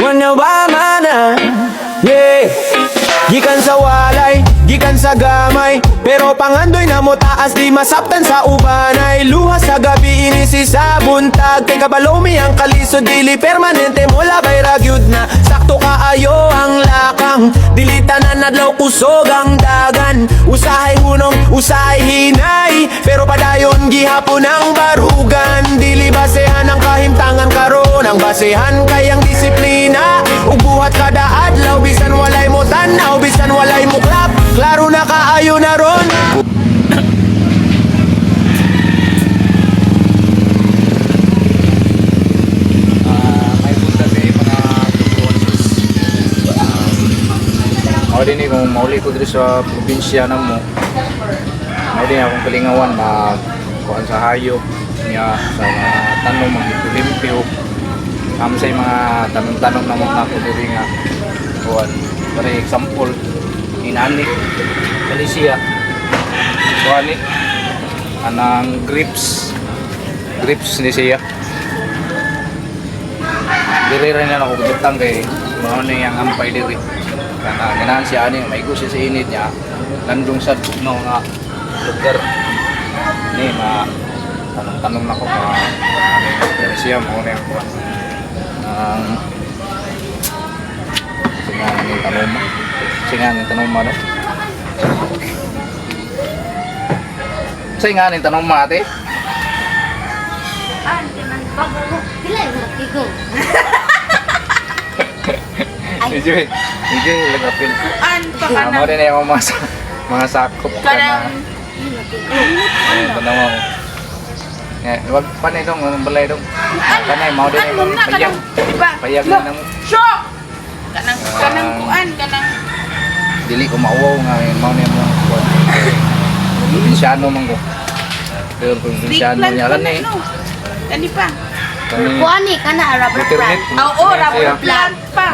Wanya ba mana? Yeah. Gikan sa walay, gikan sa gamay, pero pangandoy na mo taas di masaptan sa ubanay. Luha sa gabi inisi sa buntag, kay kabalo mi ang kalisod dili permanente mo labay ragyud na. Sakto kaayo ang lakang, dili tanan adlaw kusog ang dagan. Usahay hunong, usahay hinay, pero padayon gihapon ang barugan. Dili basehan ang kahimtangan karon, ang basehan kay ang disiplina. Ug buhat kada adlaw bisan walay mo tanaw, bisan walay mo klap, klaro na kaayo na ron. May punta sa mga influences. Ako din kung mauli ko dito sa probinsya na mo. Ako din akong kalingawan na kuhan sa hayo niya sa mga tanong mag-limpyo. Kami sa mga tanong-tanong na mga ako dito nga kuhan. For example, inani, Alicia, kuhan ni anang grips ni siya. Diri rin na ako gutang kay mao ni ang ampay diri. Kana ganahan siya ani maigo siya sa init niya. Landong sa no nga lugar. Ni tanong na ko diri siya mo ni ako. Singanin tanong mo no? Singanin tanong mo ate? Medyo lagapin. Mo din yung mga sakop ka na. Tanong mo. Wag pa na itong balay itong. Kanay, mau din yung payag. Payag na nang. Kanang kuan, kanang Dili ko mauwaw nga mau na yung kuan. Probinsyano man ko. Pero probinsyano niya kan eh. Kani pa. Kuani kana rubber plant. Oo, rubber plant pa.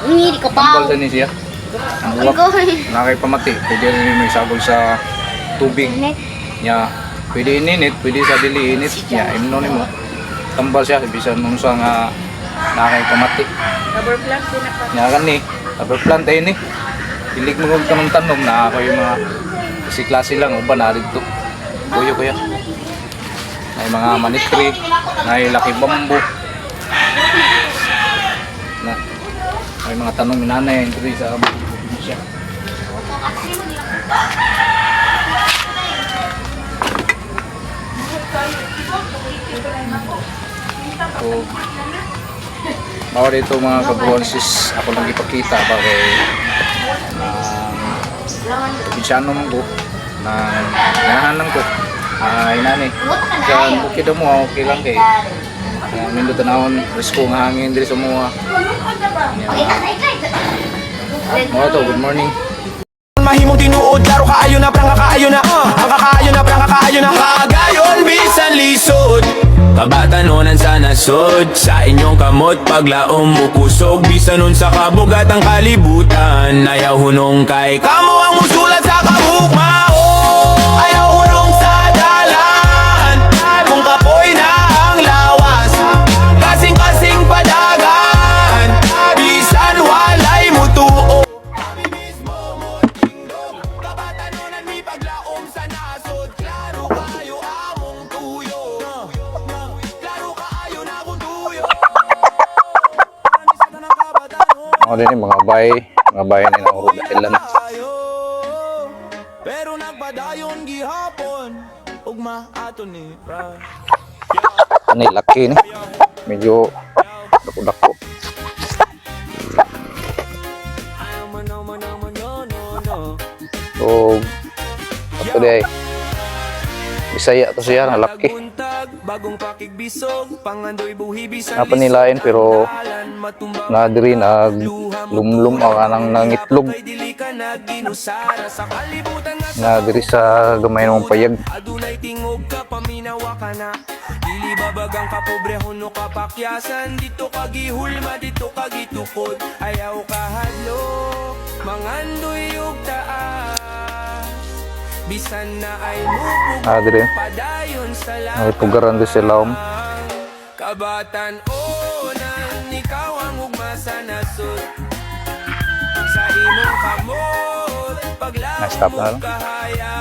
Ini di Tambal kapaw. sa ni siya. Ang buwak. Nakay pamati. Pwede rin may sagol sa tubig. Nya, pwede ininit, pwede sa dili init. Nya, imno nimo. Tambal siya bisan nung sa nga nakay pamati. Rubber plant din pa. Nya kan ni, rubber plant ay ni. Hilig mo kung tanong tanom na ako yung mga klase lang uban na dito. Kuyo kuya. May mga manitri, may laki bambu. Na, may mga tanong minanay dito sa probinsya. So, bawal dito mga kabronsis, ako lang ipakita ba kay probinsyano man ko na ganahan lang ko inani kan bukid mo okay lang kay mindo tanawon risko nga hangin diri sa mga mga to. Good morning. Mahimong tinuod, klaro kaayo na prang kaayo na. Ang kakaayo na prang kaayo na. Hagayon bisan lisod. Kabatanunan sa nasod, sa inyong kamot paglaom mo kusog. Bisan nun sa kabugat ang kalibutan, ayaw hunong kay kamo ang musulat sa kabukmao. Ayaw hunong sa dalan, kung kapoy na ang lawas. Kasing-kasing padagan, bisan walay mutuo. Kami mismo mo tingdom, kabatanunan mi paglaom sa nasod. Klaro kayo among tuyo. Ako din yung mga bayan ni ng Rodaelan. Pero nagpadayon gihapon ugma aton ni Ano yung laki ni? Medyo dako-dako. So, ito di ay Bisaya to siya na laki. Napa nilain pero nadiri lumlum ang anang nangitlog. Nadiri sa gamay ng payag. Dili babagang ka pobre huno ka pakyasan dito ka gihulma dito ka gitukod ayaw ka hadlo mangandoy ug taas bisan na ay mupug padayon sa Ay pugaran di sila kabatan o nan ikaw ang ugma sana nasod sa imong kamot paglaom Na-stop na, no? kahaya